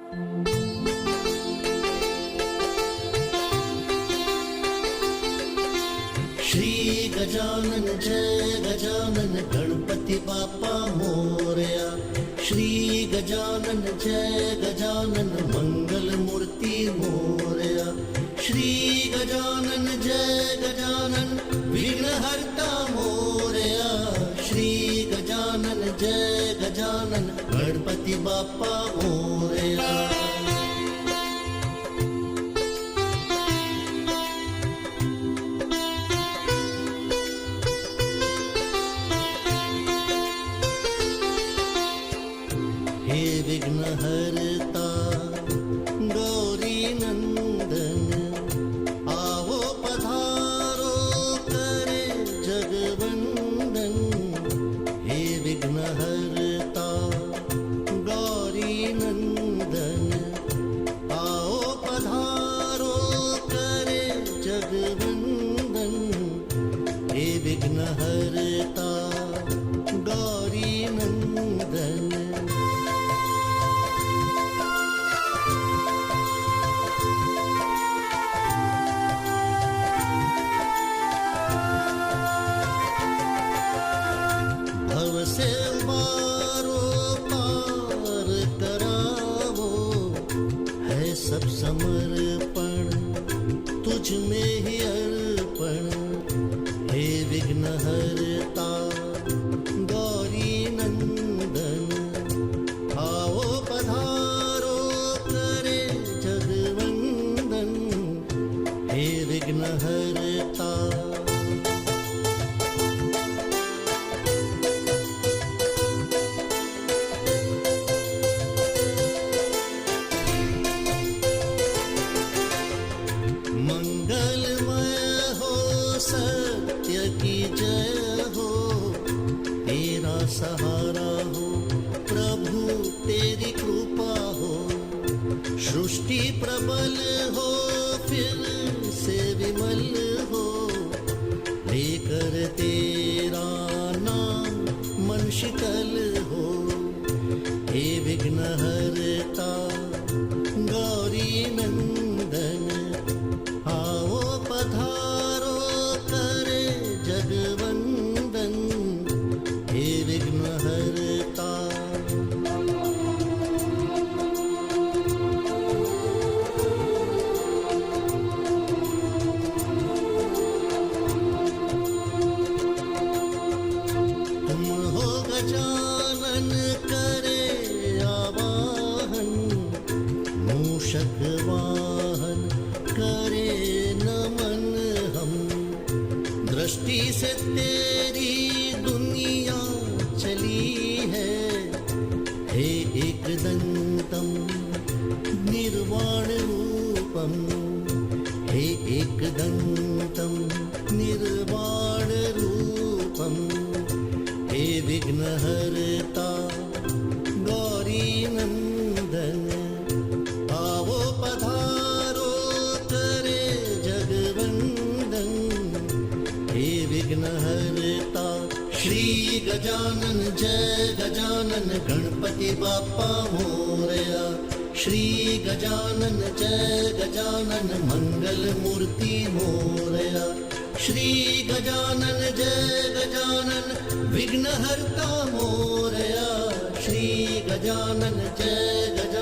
श्री गजानन जय गजानन गणपति बापा मोरया। श्री गजानन जय गजानन मंगल मूर्ति मोरया। श्री गजानन जय गजानन विघ्नहर्ता मोरया। श्री गजानन जय गजानन गणपति बापा मोरया। हे विघ्नहर्ता गौरी नंदन, आओ पधारो करे जगवंदन। हे विघ्नहर्ता गौरी नंदन, आओ पधारो करे जगवंदन। हे विघ्नहर्ता गौरी नंदन। भव से उबारो पार करावो, है सब समर्पण तुझ में ही अर्पण। हे विघ्नहर्ता गौरी नंदन, आओ पधारो करे जगवंदन। हे विघ्नहर्ता मंगलमय हो, सत्य की जय हो, तेरा सहारा हो प्रभु तेरी कृपा हो। सृष्टि प्रबल हो फिर से विमल हो, लेकर तेरा नाम मन शीतल हो। हे विघ्नहर्ता गौरी नंदन, आओ पधारो करे जगवंदन। हे विघ्नहर्ता तुम हो गजानन करे आवाहन, मूषक वाहन करे नमन हम। दृष्टि से तेरी दुनिया चली है, हे एकदंतम निर्वाण रूपम। हे एकदंतम निर्वाण रूपम। हे विघ्नहर्ता गौरी नंदन, आओ पधारो करे जगवंदन। हे विघ्नहर्ता श्री गजानन जय गजानन गणपति बापा मोरया। श्री गजानन जय गजानन मंगल मूर्ति मोरया। श्री गजानन जय गजानन विघ्नहर्ता मोरया। श्री गजानन जय गजानन